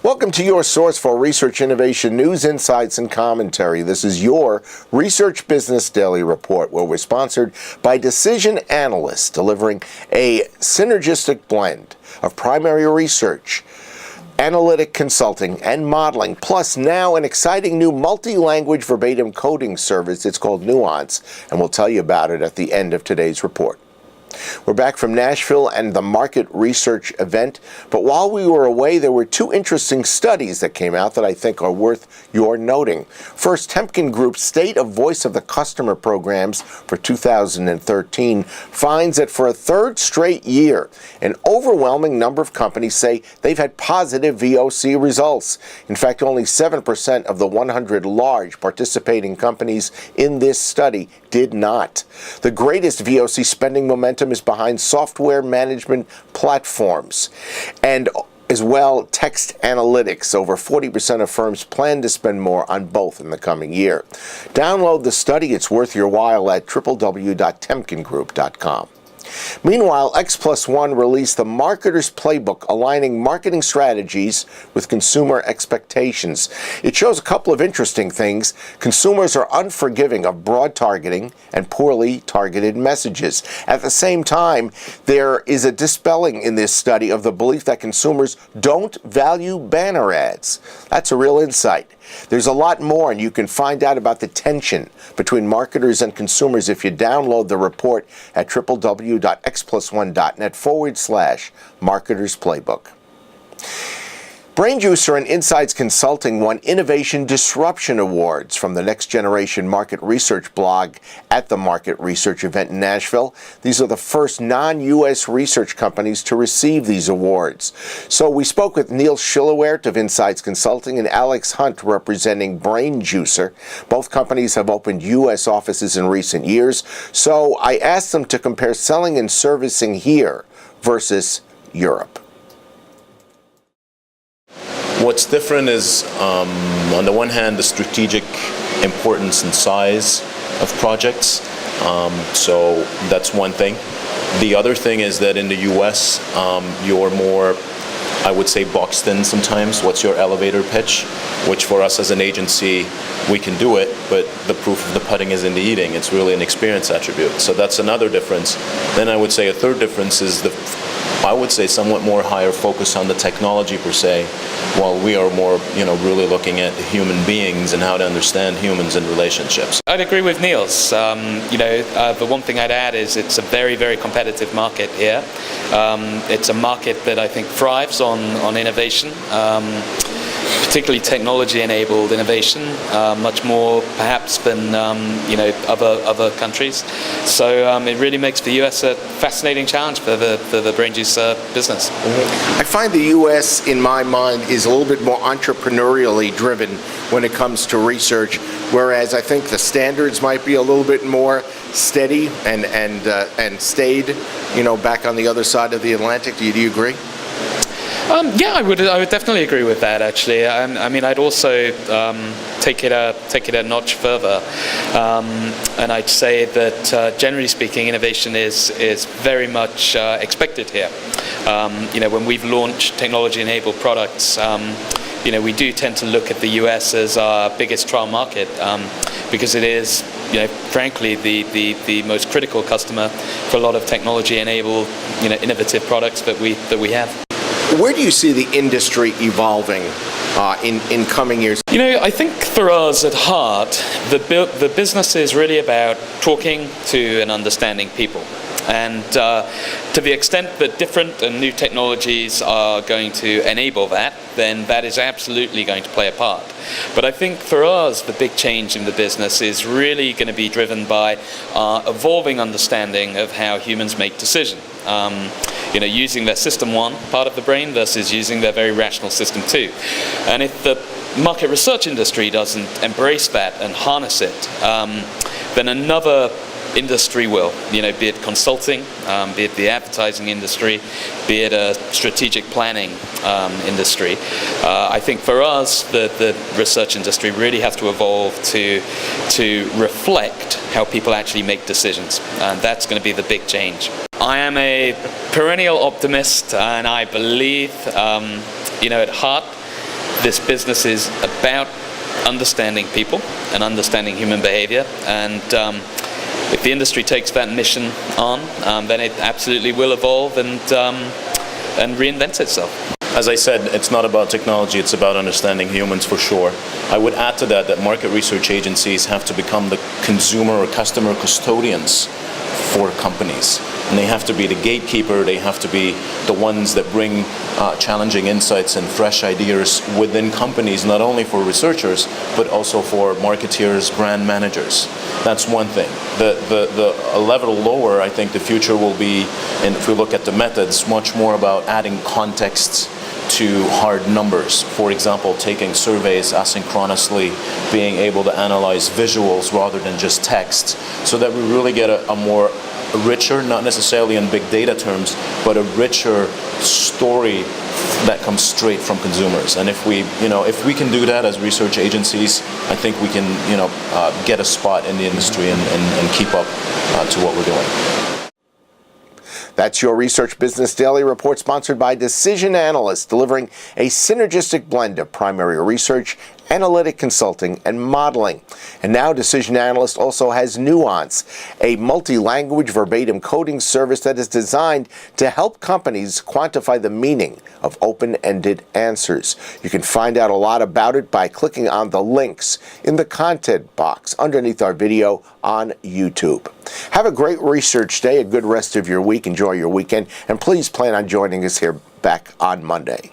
Welcome to your source for research, innovation, news, insights, and commentary. This is your Research Business Daily Report, where we're sponsored by Decision Analyst, delivering a synergistic blend of primary research, analytic consulting, and modeling, plus now an exciting new multi-language verbatim coding service. It's called Nuance, and we'll tell you about it at the end of today's report. We're back from Nashville and the market research event, but while we were away, there were two interesting studies that came out that I think are worth your noting. First, Temkin Group's State of Voice of the Customer programs for 2013 finds that for a third straight year, an overwhelming number of companies say they've had positive VOC results. In fact, only 7% of the 100 large participating companies in this study did not. The greatest VOC spending momentum is behind software management platforms and as well text analytics. Over 40% of firms plan to spend more on both in the coming year. Download the study. It's worth your while at www.temkingroup.com. Meanwhile, X+1 released the Marketer's Playbook, aligning marketing strategies with consumer expectations. It shows a couple of interesting things. Consumers are unforgiving of broad targeting and poorly targeted messages. At the same time, there is a dispelling in this study of the belief that consumers don't value banner ads. That's a real insight. There's a lot more, and you can find out about the tension between marketers and consumers if you download the report at www.xplus1.net/Marketers Playbook. BrainJuicer and Insights Consulting won Innovation Disruption Awards from the Next Generation Market Research blog at the Market Research event in Nashville. These are the first non-U.S. research companies to receive these awards. So we spoke with Neil Schillewert of Insights Consulting and Alex Hunt representing BrainJuicer. Both companies have opened U.S. offices in recent years, so I asked them to compare selling and servicing here versus Europe. What's different is, on the one hand, the strategic importance and size of projects. So that's one thing. The other thing is that in the US, you're more, I would say, boxed in sometimes. What's your elevator pitch? Which for us as an agency, we can do it, but the proof of the pudding is in the eating. It's really an experience attribute. So that's another difference. Then I would say a third difference is I would say somewhat more higher focus on the technology per se, while we are more, really looking at human beings and how to understand humans and relationships. I'd agree with Niels. The one thing I'd add is it's a very, very competitive market here. It's a market that I think thrives on innovation. Particularly technology-enabled innovation, much more perhaps than other countries. So it really makes the U.S. a fascinating challenge for the BrainJuice business. I find the U.S. in my mind is a little bit more entrepreneurially driven when it comes to research, whereas I think the standards might be a little bit more steady and stayed, back on the other side of the Atlantic. Do you agree? Yeah, I would definitely agree with that. Actually, I mean, I'd also take it a notch further, and I'd say that generally speaking, innovation is very much expected here. When we've launched technology-enabled products, we do tend to look at the U.S. as our biggest trial market because it is, frankly, the most critical customer for a lot of technology-enabled, innovative products that we have. Where do you see the industry evolving in coming years? I think for us at heart, the business is really about talking to and understanding people. And to the extent that different and new technologies are going to enable that, then that is absolutely going to play a part. But I think for us, the big change in the business is really going to be driven by our evolving understanding of how humans make decisions. Using their system 1 part of the brain versus using their very rational system 2. And if the market research industry doesn't embrace that and harness it, then another industry will, be it consulting, be it the advertising industry, be it a strategic planning industry. I think for us, the research industry really has to evolve to reflect how people actually make decisions, and that's going to be the big change. I am a perennial optimist, and I believe, at heart, this business is about understanding people and understanding human behavior, and if the industry takes that mission on, then it absolutely will evolve and reinvent itself. As I said, it's not about technology, it's about understanding humans for sure. I would add to that market research agencies have to become the consumer or customer custodians for companies. And they have to be the gatekeeper, they have to be the ones that bring challenging insights and fresh ideas within companies, not only for researchers, but also for marketeers, brand managers. That's one thing. A level lower, I think the future will be, and if we look at the methods, much more about adding context to hard numbers. For example, taking surveys asynchronously, being able to analyze visuals rather than just text, so that we really get a more richer, not necessarily in big data terms, but a richer story that comes straight from consumers. And if we can do that as research agencies, I think we can, get a spot in the industry and keep up to what we're doing. That's your Research Business Daily Report, sponsored by Decision Analyst, delivering a synergistic blend of primary research, analytic consulting, and modeling. And now Decision Analyst also has Nuance, a multi-language verbatim coding service that is designed to help companies quantify the meaning of open-ended answers. You can find out a lot about it by clicking on the links in the content box underneath our video on YouTube. Have a great research day, a good rest of your week, enjoy your weekend, and please plan on joining us here back on Monday.